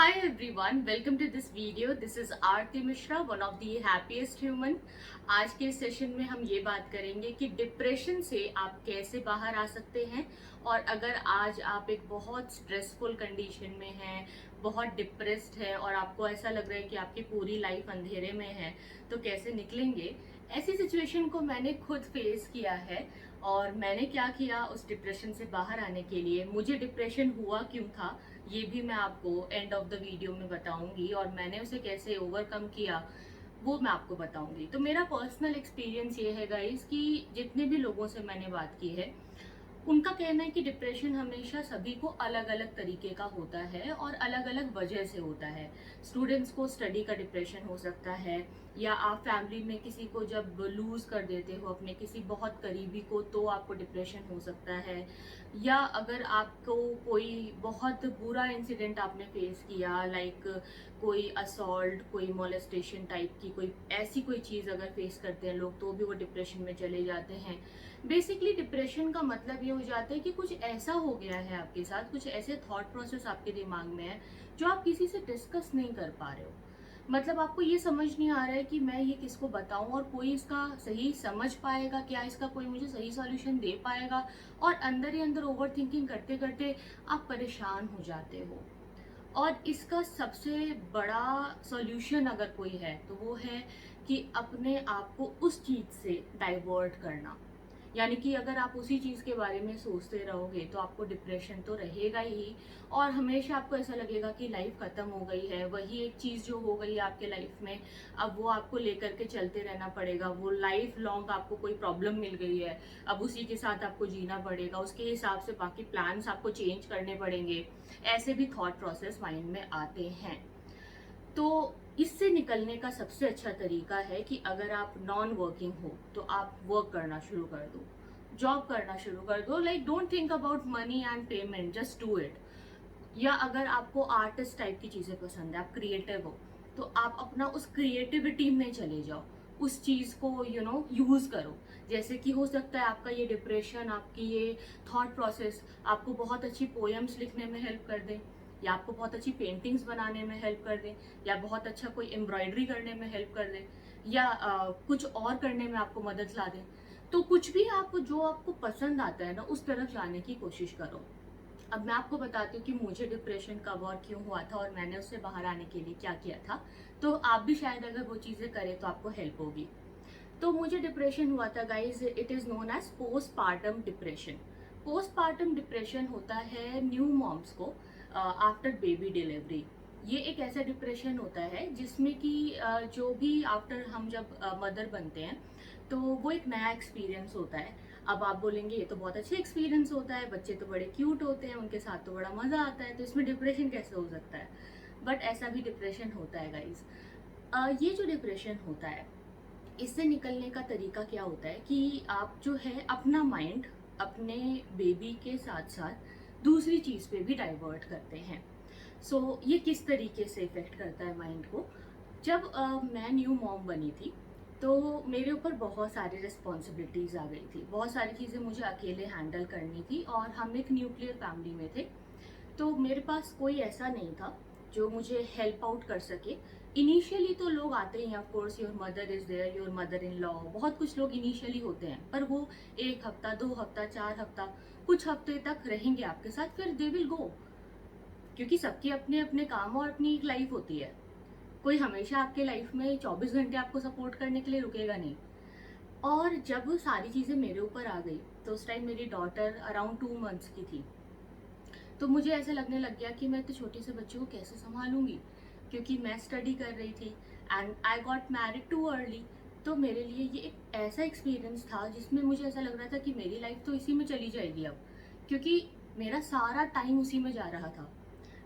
Hi everyone, welcome to this video. This is Aarti Mishra, one of the happiest human. आज के session में हम ये बात करेंगे कि डिप्रेशन से आप कैसे बाहर आ सकते हैं और अगर आज आप एक बहुत स्ट्रेसफुल कंडीशन में हैं, बहुत डिप्रेस्ड है और आपको ऐसा लग रहा है कि आपकी पूरी लाइफ अंधेरे में है, तो कैसे निकलेंगे। ऐसी सिचुएशन को मैंने खुद फेस किया है और मैंने क्या किया उस डिप्रेशन से बाहर आने के लिए। मुझे डिप्रेशन हुआ क्यों था ये भी मैं आपको एंड ऑफ द वीडियो में बताऊंगी और मैंने उसे कैसे ओवरकम किया वो मैं आपको बताऊंगी। तो मेरा पर्सनल एक्सपीरियंस ये है गाइस कि जितने भी लोगों से मैंने बात की है उनका कहना है कि डिप्रेशन हमेशा सभी को अलग अलग तरीके का होता है और अलग अलग वजह से होता है। स्टूडेंट्स को स्टडी का डिप्रेशन हो सकता है, या आप फैमिली में किसी को जब लूज कर देते हो अपने किसी बहुत करीबी को तो आपको डिप्रेशन हो सकता है, या अगर आपको कोई बहुत बुरा इंसिडेंट आपने फेस किया लाइक कोई असॉल्ट, कोई मोलेस्टेशन टाइप की कोई ऐसी कोई चीज़ अगर फेस करते हैं लोग तो भी वो डिप्रेशन में चले जाते हैं। बेसिकली डिप्रेशन का मतलब ये हो जाता है कि कुछ ऐसा हो गया है आपके साथ, कुछ ऐसे थॉट प्रोसेस आपके दिमाग में है जो आप किसी से डिस्कस नहीं कर पा रहे हो। मतलब आपको ये समझ नहीं आ रहा है कि मैं ये किसको बताऊं और कोई इसका सही समझ पाएगा क्या, इसका कोई मुझे सही सॉल्यूशन दे पाएगा। और अंदर ही अंदर ओवर थिंकिंग करते करते आप परेशान हो जाते हो। और इसका सबसे बड़ा सॉल्यूशन अगर कोई है तो वो है कि अपने आप को उस चीज़ से डाइवर्ट करना। यानी कि अगर आप उसी चीज़ के बारे में सोचते रहोगे तो आपको डिप्रेशन तो रहेगा ही और हमेशा आपको ऐसा लगेगा कि लाइफ ख़त्म हो गई है, वही एक चीज़ जो हो गई है आपके लाइफ में अब वो आपको लेकर के चलते रहना पड़ेगा। वो लाइफ लॉन्ग आपको कोई प्रॉब्लम मिल गई है, अब उसी के साथ आपको जीना पड़ेगा, उसके हिसाब से बाकी प्लान्स आपको चेंज करने पड़ेंगे। ऐसे भी थॉट प्रोसेस माइंड में आते हैं। तो इससे निकलने का सबसे अच्छा तरीका है कि अगर आप नॉन वर्किंग हो तो आप वर्क करना शुरू कर दो, जॉब करना शुरू कर दो। Like don't think about money and payment, just do it. या अगर आपको आर्टिस्ट टाइप की चीज़ें पसंद है, आप क्रिएटिव हो, तो आप अपना उस क्रिएटिविटी में चले जाओ, उस चीज़ को यूज़ करो। जैसे कि हो सकता है आपका ये डिप्रेशन, आपकी ये थॉट प्रोसेस आपको बहुत अच्छी पोएम्स लिखने में हेल्प कर दे, या आपको बहुत अच्छी पेंटिंग्स बनाने में हेल्प कर दे, या बहुत अच्छा कोई एम्ब्रॉयडरी करने में हेल्प कर दे, या कुछ और करने में आपको मदद ला दे। तो कुछ भी आप जो आपको पसंद आता है ना उस तरफ जाने की कोशिश करो। अब मैं आपको बताती हूँ कि मुझे डिप्रेशन कब और क्यों हुआ था और मैंने उससे बाहर आने के लिए क्या किया था। तो आप भी शायद अगर वो चीज़ें करें तो आपको हेल्प होगी। तो मुझे डिप्रेशन हुआ था guys, it is known as postpartum depression. Postpartum depression होता है न्यू मॉम्स को आफ्टर बेबी डिलीवरी। ये एक ऐसा डिप्रेशन होता है जिसमें कि जो भी आफ्टर हम जब मदर बनते हैं तो वो एक नया एक्सपीरियंस होता है। अब आप बोलेंगे ये तो बहुत अच्छा एक्सपीरियंस होता है, बच्चे तो बड़े क्यूट होते हैं, उनके साथ तो बड़ा मज़ा आता है, तो इसमें डिप्रेशन कैसे हो सकता है। बट ऐसा भी डिप्रेशन होता है गाइज। ये जो डिप्रेशन होता है इससे निकलने का तरीका क्या होता है कि आप जो है अपना माइंड अपने बेबी के साथ साथ दूसरी चीज़ पे भी डाइवर्ट करते हैं। ये किस तरीके से इफेक्ट करता है माइंड को। जब मैं न्यू मॉम बनी थी तो मेरे ऊपर बहुत सारी रिस्पॉन्सिबिलिटीज़ आ गई थी, बहुत सारी चीज़ें मुझे अकेले हैंडल करनी थी और हम एक न्यूक्लियर फैमिली में थे। तो मेरे पास कोई ऐसा नहीं था जो मुझे हेल्प आउट कर सके। इनिशियली तो लोग आते ही हैं, of course your mother is there, your mother in law, बहुत कुछ लोग इनिशियली होते हैं, पर वो 1 हफ्ता 2 हफ्ता 4 हफ्ता कुछ हफ्ते तक रहेंगे आपके साथ, फिर दे विल गो। क्योंकि सबके अपने अपने काम और अपनी एक लाइफ होती है। कोई हमेशा आपके लाइफ में 24 घंटे आपको सपोर्ट करने के लिए रुकेगा नहीं। और जब वो सारी चीज़ें मेरे ऊपर आ गई तो उस टाइम मेरी डॉटर अराउंड 2 मंथ्स की थी। तो मुझे ऐसे लगने लग गया कि मैं तो छोटे से बच्चे को कैसे संभालूंगी, क्योंकि मैं स्टडी कर रही थी and I got married too early. तो मेरे लिए ये एक ऐसा एक्सपीरियंस था जिसमें मुझे ऐसा लग रहा था कि मेरी लाइफ तो इसी में चली जाएगी अब, क्योंकि मेरा सारा टाइम उसी में जा रहा था।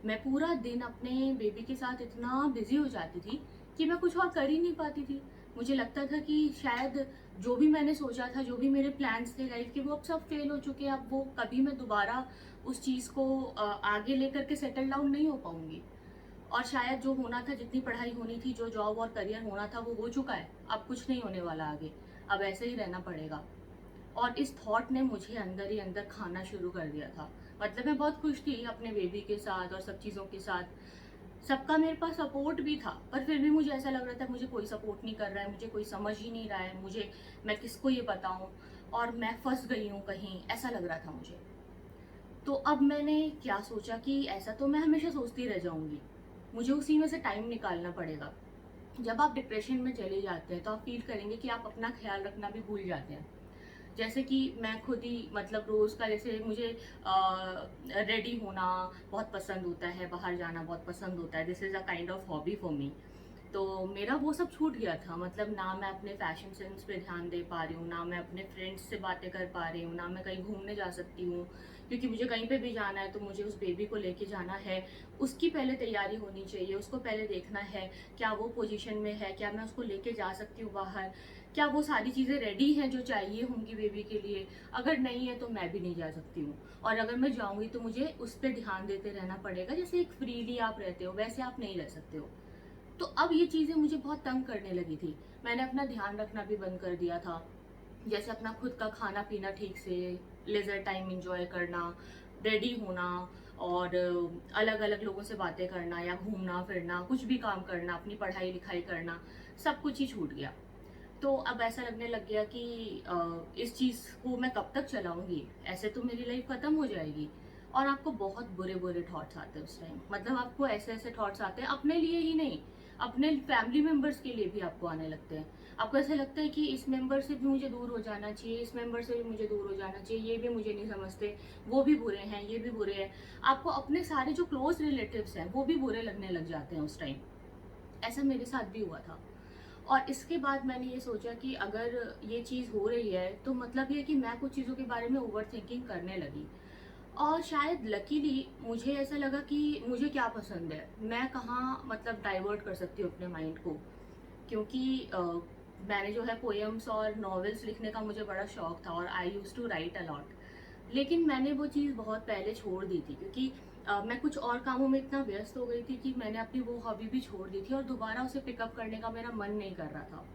मैं पूरा दिन अपने बेबी के साथ इतना बिजी हो जाती थी कि मैं कुछ और कर ही नहीं पाती थी। मुझे लगता था कि शायद जो भी मैंने सोचा था, जो भी मेरे प्लान्स थे लाइफ के, वो अब सब फेल हो चुके हैं। अब वो कभी मैं दोबारा उस चीज़ को आगे लेकर के सेटल डाउन नहीं हो पाऊंगी। और शायद जो होना था, जितनी पढ़ाई होनी थी, जो जॉब और करियर होना था वो हो चुका है, अब कुछ नहीं होने वाला आगे, अब ऐसे ही रहना पड़ेगा। और इस थॉट ने मुझे अंदर ही अंदर खाना शुरू कर दिया था। मतलब मैं बहुत खुश थी अपने बेबी के साथ और सब चीज़ों के साथ, सबका मेरे पास सपोर्ट भी था, पर फिर भी मुझे ऐसा लग रहा था मुझे कोई सपोर्ट नहीं कर रहा है, मुझे कोई समझ ही नहीं रहा है, मुझे मैं किसको ये बताऊँ और मैं फँस गई हूँ कहीं, ऐसा लग रहा था मुझे। तो अब मैंने क्या सोचा कि ऐसा तो मैं हमेशा सोचती रह जाऊँगी, मुझे उसी में से टाइम निकालना पड़ेगा। जब आप डिप्रेशन में चले जाते हैं तो आप फ़ील करेंगे कि आप अपना ख़्याल रखना भी भूल जाते हैं। जैसे कि मैं खुद ही मतलब रोज़ का जैसे मुझे रेडी होना बहुत पसंद होता है, बाहर जाना बहुत पसंद होता है, this is a kind of hobby for me. तो मेरा वो सब छूट गया था, मतलब ना मैं अपने फैशन सेंस पे ध्यान दे पा रही हूँ, ना मैं अपने फ्रेंड्स से बातें कर पा रही हूँ, ना मैं कहीं घूमने जा सकती हूँ, क्योंकि मुझे कहीं पे भी जाना है तो मुझे उस बेबी को लेके जाना है, उसकी पहले तैयारी होनी चाहिए, उसको पहले देखना है क्या वो पोजीशन में है, क्या मैं उसको लेके जा सकती हूँ बाहर, क्या वो सारी चीज़ें रेडी हैं जो चाहिए होंगी बेबी के लिए, अगर नहीं है तो मैं भी नहीं जा सकती हूँ। और अगर मैं जाऊँगी तो मुझे उस पर ध्यान देते रहना पड़ेगा, जैसे एक फ्रीली आप रहते हो वैसे आप नहीं रह सकते हो। तो अब ये चीज़ें मुझे बहुत तंग करने लगी थी। मैंने अपना ध्यान रखना भी बंद कर दिया था। जैसे अपना खुद का खाना-पीना ठीक से, लेज़र टाइम एन्जॉय करना, रेडी होना और अलग-अलग लोगों से बातें करना या घूमना-फिरना, कुछ भी काम करना, अपनी पढ़ाई-लिखाई करना, सब कुछ ही छूट गया। तो अब ऐसा लगने लग गया कि इस चीज़ को मैं कब तक चलाऊँगी? ऐसे तो मेरी लाइफ़ ख़त्म हो जाएगी। और आपको बहुत बुरे-बुरे थॉट्स आते हैं उस टाइम। मतलब आपको ऐसे-ऐसे थॉट्स आते हैं, अपने लिए ही नहीं, अपने फैमिली मेंबर्स के लिए भी आपको आने लगते हैं। आपको ऐसा लगता है कि इस मेंबर से भी मुझे दूर हो जाना चाहिए, इस मेंबर से भी मुझे दूर हो जाना चाहिए, ये भी मुझे नहीं समझते, वो भी बुरे हैं, ये भी बुरे हैं। आपको अपने सारे जो क्लोज़ रिलेटिव्स हैं, वो भी बुरे लगने लग जाते हैं उस टाइम। ऐसा मेरे साथ भी हुआ था। और इसके बाद मैंने ये सोचा कि अगर ये चीज़ हो रही है तो मतलब ये कि मैं कुछ चीज़ों के बारे में ओवरथिंकिंग करने लगी। और शायद लकीली मुझे ऐसा लगा कि मुझे क्या पसंद है, मैं कहाँ मतलब डाइवर्ट कर सकती हूँ अपने माइंड को। क्योंकि मैंने जो है पोएम्स और नॉवेल्स लिखने का मुझे बड़ा शौक था और I used to write a lot. लेकिन मैंने वो चीज़ बहुत पहले छोड़ दी थी, क्योंकि मैं कुछ और कामों में इतना व्यस्त हो गई थी कि मैंने अपनी वो हॉबी भी छोड़ दी थी और दोबारा उसे पिकअप करने का मेरा मन नहीं कर रहा था।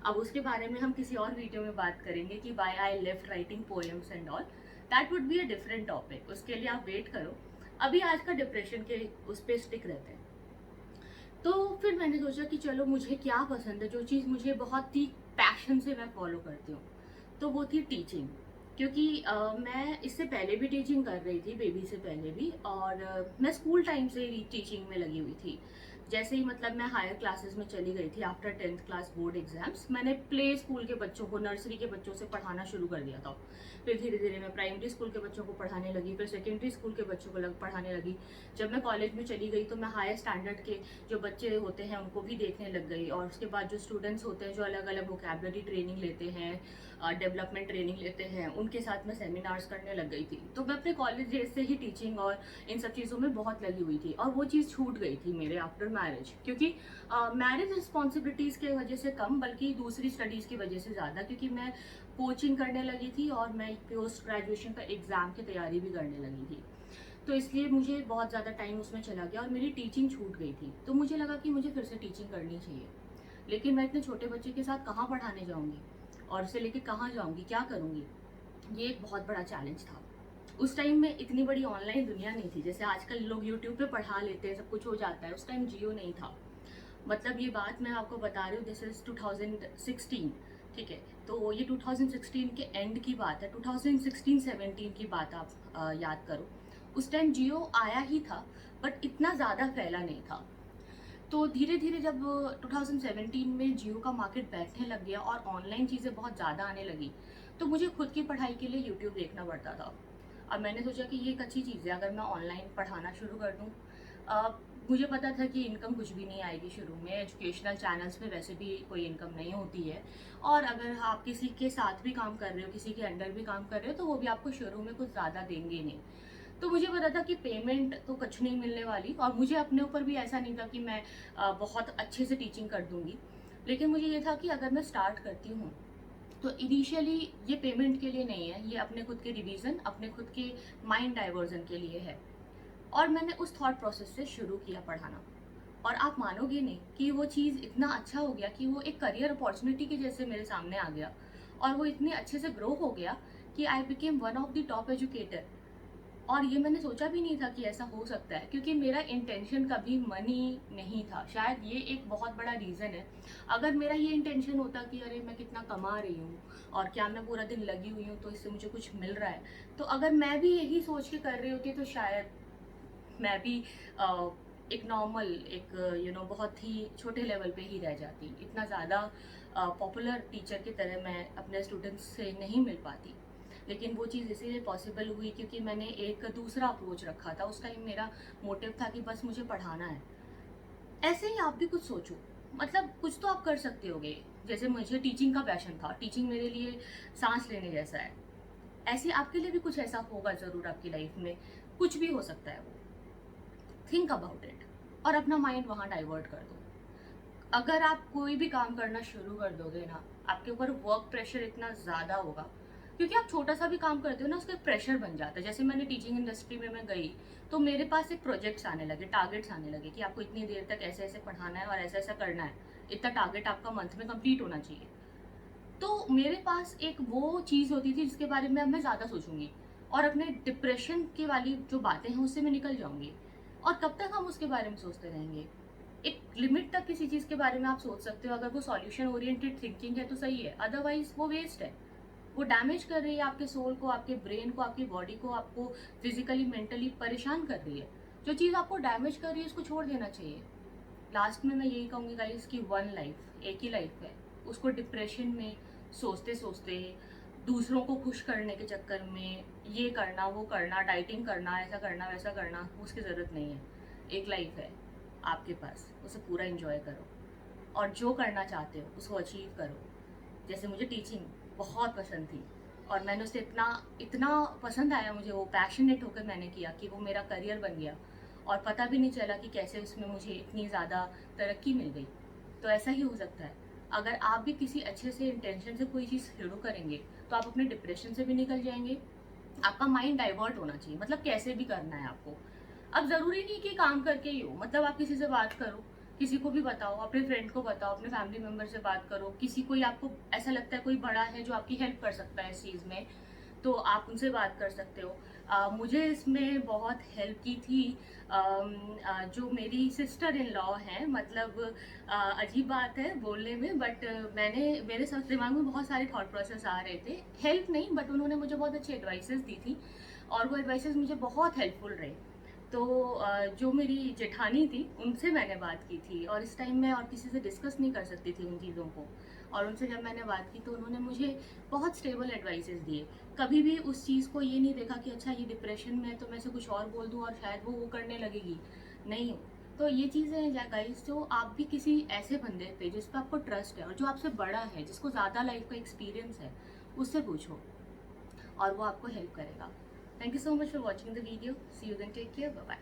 अब उसके बारे में हम किसी और वीडियो में बात करेंगे कि why I left writing poems and all. That would be a different topic, उसके लिए आप वेट करो। अभी आज का डिप्रेशन के उस पे स्टिक रहते हैं। तो फिर मैंने सोचा कि चलो मुझे क्या पसंद है, जो चीज़ मुझे बहुत ही पैशन से मैं फॉलो करती हूँ, तो वो थी टीचिंग। क्योंकि मैं इससे पहले भी टीचिंग कर रही थी, बेबी से पहले भी, और मैं स्कूल टाइम से ही टीचिंग में लगी हुई थी। जैसे ही मतलब मैं हायर क्लासेस में चली गई थी after 10th class board exams, मैंने प्ले स्कूल के बच्चों को, नर्सरी के बच्चों से पढ़ाना शुरू कर दिया था। फिर धीरे धीरे मैं प्राइमरी स्कूल के बच्चों को पढ़ाने लगी, फिर सेकेंडरी स्कूल के बच्चों को पढ़ाने लगी। जब मैं कॉलेज में चली गई तो मैं हायर स्टैंडर्ड के जो बच्चे होते हैं उनको भी देखने लग गई, और उसके बाद जो स्टूडेंट्स होते हैं जो अलग अलग वोकेबलरी ट्रेनिंग लेते हैं, डेवलपमेंट ट्रेनिंग लेते हैं, उनके साथ मैं सेमिनार्स करने लग गई थी। तो मैं अपने कॉलेज डेज से ही टीचिंग और इन सब चीज़ों में बहुत लगी हुई थी, और वो चीज़ छूट गई थी मेरे आफ्टर मैरिज, क्योंकि मैरिज रिस्पॉन्सिबिलिटीज़ की वजह से कम, बल्कि दूसरी स्टडीज़ की वजह से ज़्यादा, क्योंकि मैं कोचिंग करने लगी थी और मैं पोस्ट ग्रेजुएशन का एग्ज़ाम की तैयारी भी करने लगी थी। तो इसलिए मुझे बहुत ज़्यादा टाइम उसमें चला गया और मेरी टीचिंग छूट गई थी। तो मुझे लगा कि मुझे फिर से टीचिंग करनी चाहिए। लेकिन मैं इतने छोटे बच्चे के साथ कहाँ पढ़ाने जाऊँगी और उसे लेके कहाँ जाऊँगी, क्या करूँगी? ये एक बहुत बड़ा चैलेंज था। उस टाइम में इतनी बड़ी ऑनलाइन दुनिया नहीं थी, जैसे आजकल लोग यूट्यूब पे पढ़ा लेते हैं, सब कुछ हो जाता है। उस टाइम जियो नहीं था। मतलब ये बात मैं आपको बता रही हूँ, दिस इज़ 2016, ठीक है? तो ये 2016 के एंड की बात है, 2016-17 की बात आप याद करो। उस टाइम जियो आया ही था, बट इतना ज़्यादा फैला नहीं था। तो धीरे-धीरे जब 2017 में जियो का मार्केट बैठने लग गया और ऑनलाइन चीज़ें बहुत ज़्यादा आने लगी, तो मुझे खुद की पढ़ाई के लिए यूट्यूब देखना पड़ता था। अब मैंने सोचा कि ये एक अच्छी चीज़ है, अगर मैं ऑनलाइन पढ़ाना शुरू कर दूँ। अ, मुझे पता था कि इनकम कुछ भी नहीं आएगी शुरू में, एजुकेशनल चैनल्स पे वैसे भी कोई इनकम नहीं होती है, और अगर आप किसी के साथ भी काम कर रहे हो, किसी के अंडर भी काम कर रहे हो, तो वो भी आपको शुरू में कुछ ज़्यादा देंगे नहीं। तो मुझे पता था कि पेमेंट तो कुछ नहीं मिलने वाली, और मुझे अपने ऊपर भी ऐसा नहीं था कि मैं बहुत अच्छे से टीचिंग कर दूँगी। लेकिन मुझे ये था कि अगर मैं स्टार्ट करती हूँ, तो इनिशियली ये पेमेंट के लिए नहीं है, ये अपने खुद के रिवीजन, अपने खुद के माइंड डाइवर्जन के लिए है। और मैंने उस थॉट प्रोसेस से शुरू किया पढ़ाना, और आप मानोगे नहीं कि वो चीज़ इतना अच्छा हो गया कि वो एक करियर अपॉर्चुनिटी के जैसे मेरे सामने आ गया, और वो इतने अच्छे से ग्रो हो गया कि I became one of the top educator. और ये मैंने सोचा भी नहीं था कि ऐसा हो सकता है, क्योंकि मेरा इंटेंशन कभी मनी नहीं था। शायद ये एक बहुत बड़ा रीज़न है। अगर मेरा ये इंटेंशन होता कि अरे मैं कितना कमा रही हूँ और क्या मैं पूरा दिन लगी हुई हूँ तो इससे मुझे कुछ मिल रहा है, तो अगर मैं भी यही सोच के कर रही होती तो शायद मैं भी एक नॉर्मल, एक बहुत ही छोटे लेवल पे ही रह जाती। इतना ज़्यादा पॉपुलर टीचर की तरह मैं अपने स्टूडेंट्स से नहीं मिल पाती। लेकिन वो चीज़ इसीलिए पॉसिबल हुई क्योंकि मैंने एक दूसरा अप्रोच रखा था। उस टाइम मेरा मोटिव था कि बस मुझे पढ़ाना है। ऐसे ही आप भी कुछ सोचो, मतलब कुछ तो आप कर सकते होगे। जैसे मुझे टीचिंग का पैशन था, टीचिंग मेरे लिए सांस लेने जैसा है। ऐसे आपके लिए भी कुछ ऐसा होगा ज़रूर आपकी लाइफ में। कुछ भी हो सकता है वो। थिंक अबाउट इट और अपना माइंड वहाँ डाइवर्ट कर दो। अगर आप कोई भी काम करना शुरू कर दोगे ना, आपके ऊपर वर्क प्रेशर इतना ज़्यादा होगा, क्योंकि आप छोटा सा भी काम करते हो ना उसका एक प्रेशर बन जाता है। जैसे मैंने टीचिंग इंडस्ट्री में मैं गई तो मेरे पास एक प्रोजेक्ट्स आने लगे, टारगेट्स आने लगे कि आपको इतनी देर तक ऐसे ऐसे पढ़ाना है और ऐसा ऐसा करना है, इतना टारगेट आपका मंथ में कंप्लीट होना चाहिए। तो मेरे पास एक वो चीज़ होती थी जिसके बारे में अब मैं ज़्यादा सोचूंगी और अपने डिप्रेशन की वाली जो बातें हैं उससे मैं निकल जाऊंगी। और कब तक हम उसके बारे में सोचते रहेंगे? एक लिमिट तक किसी चीज़ के बारे में आप सोच सकते हो, अगर वो सॉल्यूशन ओरिएंटेड थिंकिंग है तो सही है, अदरवाइज वो वेस्ट है। वो डैमेज कर रही है आपके सोल को, आपके ब्रेन को, आपकी बॉडी को, आपको फिजिकली मेंटली परेशान कर रही है। जो चीज़ आपको डैमेज कर रही है उसको छोड़ देना चाहिए। लास्ट में मैं यही कहूँगी गाइस कि वन लाइफ, एक ही लाइफ है। उसको डिप्रेशन में सोचते सोचते, दूसरों को खुश करने के चक्कर में ये करना वो करना, डाइटिंग करना, ऐसा करना वैसा करना, उसकी ज़रूरत नहीं है। एक लाइफ है आपके पास, उसे पूरा एंजॉय करो और जो करना चाहते हो उसको अचीव करो। जैसे मुझे टीचिंग बहुत पसंद थी और मैंने उसे इतना इतना पसंद आया, मुझे वो पैशनेट होकर मैंने किया कि वो मेरा करियर बन गया और पता भी नहीं चला कि कैसे उसमें मुझे इतनी ज़्यादा तरक्की मिल गई। तो ऐसा ही हो सकता है। अगर आप भी किसी अच्छे से इंटेंशन से कोई चीज़ शुरू करेंगे तो आप अपने डिप्रेशन से भी निकल जाएंगे। आपका माइंड डाइवर्ट होना चाहिए, मतलब कैसे भी करना है आपको। अब ज़रूरी नहीं कि काम करके ही हो, मतलब आप किसी से बात करो, किसी को भी बताओ, अपने फ्रेंड को बताओ, अपने फैमिली मेंबर से बात करो, किसी कोई आपको ऐसा लगता है कोई बड़ा है जो आपकी हेल्प कर सकता है इस चीज़ में, तो आप उनसे बात कर सकते हो। मुझे इसमें बहुत हेल्प की थी जो मेरी सिस्टर इन लॉ हैं, मतलब अजीब बात है बोलने में, बट मैंने मेरे साथ दिमाग में बहुत सारे थॉट प्रोसेस आ रहे थे, हेल्प नहीं बट उन्होंने मुझे बहुत अच्छी एडवाइसेस दी थी और वो एडवाइसेस मुझे बहुत हेल्पफुल रहे। तो जो मेरी जेठानी थी उनसे मैंने बात की थी और इस टाइम मैं और किसी से डिस्कस नहीं कर सकती थी उन चीज़ों को, और उनसे जब मैंने बात की तो उन्होंने मुझे बहुत स्टेबल एडवाइसेस दिए। कभी भी उस चीज़ को ये नहीं देखा कि अच्छा ये डिप्रेशन में है तो मैं इसे कुछ और बोल दूँ और शायद वो करने लगेगी। नहीं। तो ये चीज़ें हैं गाइस, जो आप भी किसी ऐसे बंदे पे जिस पर आपको ट्रस्ट है और जो आपसे बड़ा है, जिसको ज़्यादा लाइफ का एक्सपीरियंस है, उससे पूछो और वो आपको हेल्प करेगा। Thank you so much for watching the video. See you then, take care, bye bye.